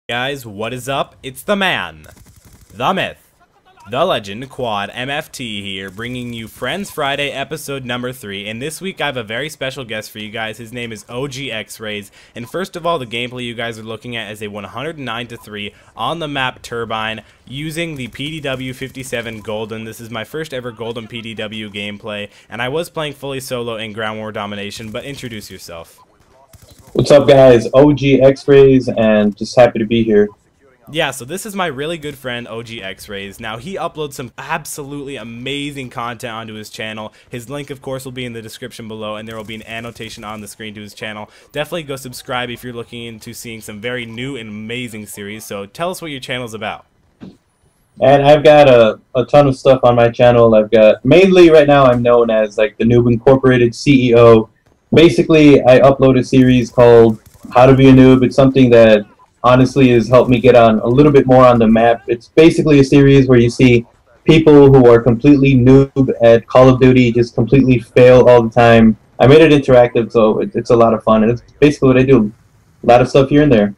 Guys, what is up? It's the man, the myth, the legend, Quad MFT here, bringing you Friends Friday episode number 3, and this week I have a very special guest for you guys. His name is OG X-Rays, and first of all, the gameplay you guys are looking at is a 109-3 on the map Turbine, using the PDW 57 Golden. This is my first ever Golden PDW gameplay, and I was playing fully solo in Ground War Domination, but introduce yourself. What's up, guys? OG X-Rays, and just happy to be here. Yeah, so this is my really good friend, OG X-Rays. Now, he uploads some absolutely amazing content onto his channel. His link, of course, will be in the description below, and there will be an annotation on the screen to his channel. Definitely go subscribe if you're looking into seeing some very new and amazing series. So tell us what your channel's about. And I've got a ton of stuff on my channel. I've got, mainly right now, I'm known as like the Noob Incorporated CEO. Basically, I upload a series called How to Be a Noob. It's something that honestly has helped me get on a little bit more on the map. It's basically a series where you see people who are completely noob at Call of Duty just completely fail all the time. I made it interactive, so it's a lot of fun, and it's basically what I do. A lot of stuff here and there.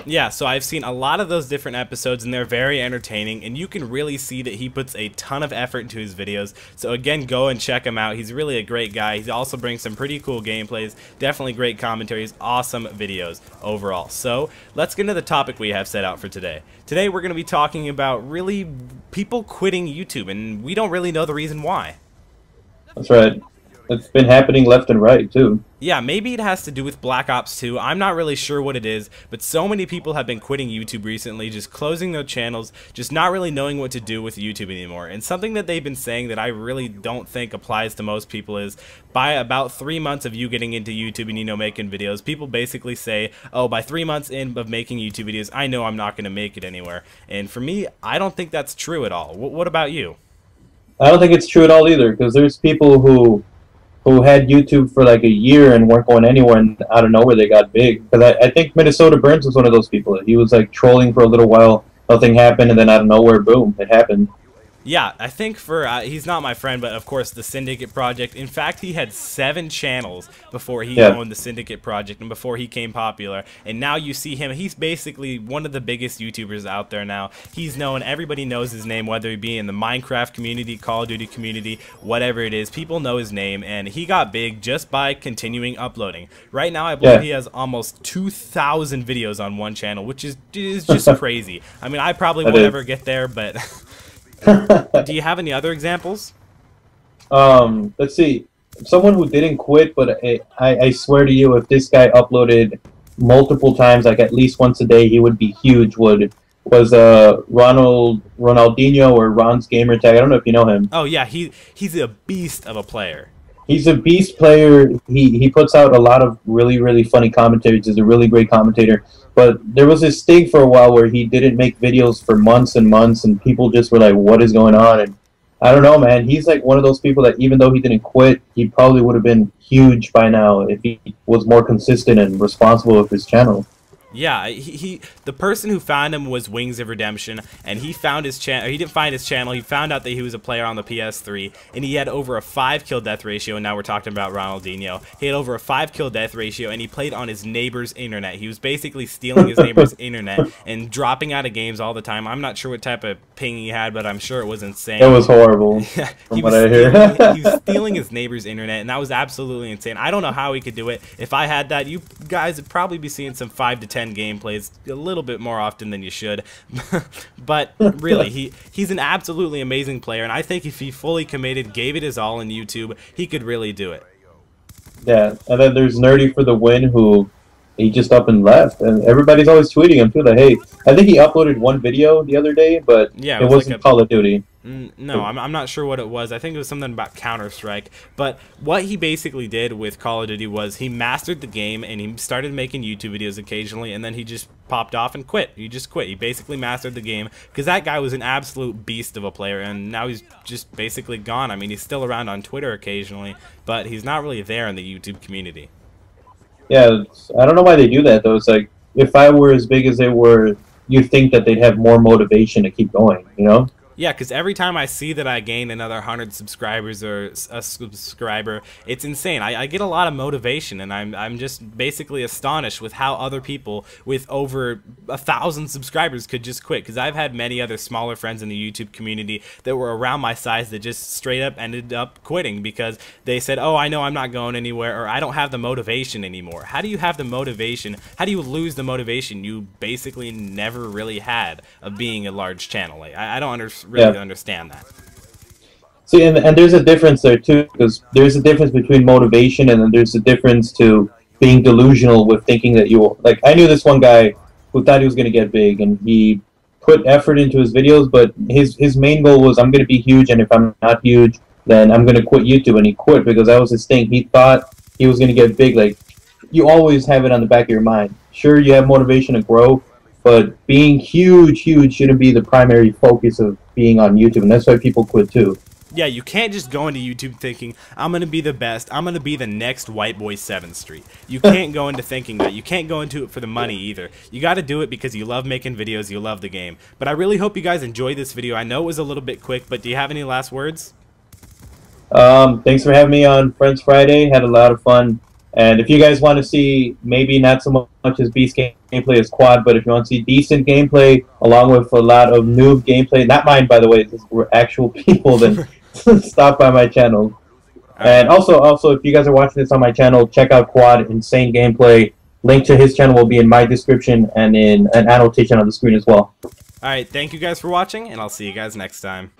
Yeah, so I've seen a lot of those different episodes, and they're very entertaining, and you can really see that he puts a ton of effort into his videos. So again, go and check him out. He's really a great guy. He also brings some pretty cool gameplays, definitely great commentaries, awesome videos overall. So let's get into the topic we have set out for today. Today we're going to be talking about really people quitting YouTube, and we don't really know the reason why. That's right. It's been happening left and right, too. Yeah, maybe it has to do with Black Ops 2. I'm not really sure what it is, but so many people have been quitting YouTube recently, just closing their channels, just not really knowing what to do with YouTube anymore. And something that they've been saying that I really don't think applies to most people is, by about 3 months of you getting into YouTube and, you know, making videos, people basically say, oh, by 3 months in of making YouTube videos, I know I'm not going to make it anywhere. And for me, I don't think that's true at all. What about you? I don't think it's true at all either, because there's people who had YouTube for like a year and weren't going anywhere, and out of nowhere they got big. Because I think Minnesota Burns was one of those people. He was like trolling for a little while, nothing happened, and then out of nowhere, boom, it happened. Yeah, I think for, he's not my friend, but of course the Syndicate Project. In fact, he had 7 channels before he owned the Syndicate Project and before he came popular. And now you see him, he's basically one of the biggest YouTubers out there now. He's known, everybody knows his name, whether he be in the Minecraft community, Call of Duty community, whatever it is. People know his name, and he got big just by continuing uploading. Right now, I believe he has almost 2,000 videos on one channel, which is just crazy. I mean, I probably won't ever get there, but... Do you have any other examples? Let's see. Someone who didn't quit, but I swear to you, if this guy uploaded multiple times, like at least once a day, he would be huge. Was Ronaldinho or Ron's Gamertag? I don't know if you know him. Oh yeah, he's a beast of a player. He's a beast player. He puts out a lot of really funny commentaries. He's a really great commentator. But there was this thing for a while where he didn't make videos for months and months, and people just were like, what is going on? And I don't know, man. He's like one of those people that even though he didn't quit, he probably would have been huge by now if he was more consistent and responsible with his channel. Yeah, the person who found him was Wings of Redemption, and he found his channel. He didn't find his channel. He found out that he was a player on the PS3, and he had over a 5 kill death ratio. And now we're talking about Ronaldinho. He had over a 5 kill death ratio, and he played on his neighbor's internet. He was basically stealing his neighbor's internet and dropping out of games all the time. I'm not sure what type of ping he had, but I'm sure it was insane. It was horrible. From what I hear. He was stealing his neighbor's internet, and that was absolutely insane. I don't know how he could do it. If I had that, you guys would probably be seeing some 5 to 10 gameplays a little bit more often than you should. But really, he's an absolutely amazing player, and I think if he fully committed, gave it his all in YouTube, he could really do it. Yeah, and then there's Nerdy for the Win, who he just up and left, and everybody's always tweeting him too, like, hey, I think he uploaded one video the other day, but yeah, it wasn't like Call of Duty. No, I'm not sure what it was. I think it was something about Counter-Strike. But what he basically did with Call of Duty was he mastered the game, and he started making YouTube videos occasionally, and then he just popped off and quit. He just quit. He basically mastered the game, because that guy was an absolute beast of a player, and now he's just basically gone. I mean, he's still around on Twitter occasionally, but he's not really there in the YouTube community. Yeah, I don't know why they do that, though. It's like, if I were as big as they were, you'd think that they'd have more motivation to keep going, you know? Yeah, because every time I see that I gain another 100 subscribers or a subscriber, it's insane. I get a lot of motivation, and I'm just basically astonished with how other people with over 1,000 subscribers could just quit. Because I've had many other smaller friends in the YouTube community that were around my size that just straight up ended up quitting because they said, oh, I know I'm not going anywhere, or I don't have the motivation anymore. How do you have the motivation? How do you lose the motivation you basically never really had of being a large channel? Like, I don't really understand that. See, and there's a difference there too, because there's a difference between motivation and then there's a difference to being delusional with thinking that you will. Like, I knew this one guy who thought he was going to get big, and he put effort into his videos, but his main goal was, I'm going to be huge, and if I'm not huge, then I'm going to quit YouTube. And he quit because that was his thing. He thought he was going to get big. Like, you always have it on the back of your mind. Sure, you have motivation to grow, but being huge shouldn't be the primary focus of being on YouTube, and that's why people quit too. Yeah, you can't just go into YouTube thinking, I'm going to be the best, I'm going to be the next White Boy 7th Street. You can't go into thinking that. You can't go into it for the money either. You got to do it because you love making videos, you love the game. But I really hope you guys enjoyed this video. I know it was a little bit quick, but do you have any last words? Thanks for having me on Friends Friday. Had a lot of fun. And if you guys want to see maybe not so much as Beast gameplay as Quad, but if you want to see decent gameplay along with a lot of noob gameplay, not mine by the way, this were actual people, then stop by my channel. And also, if you guys are watching this on my channel, check out Quad, insane gameplay. Link to his channel will be in my description and in an annotation on the screen as well. Alright, thank you guys for watching, and I'll see you guys next time.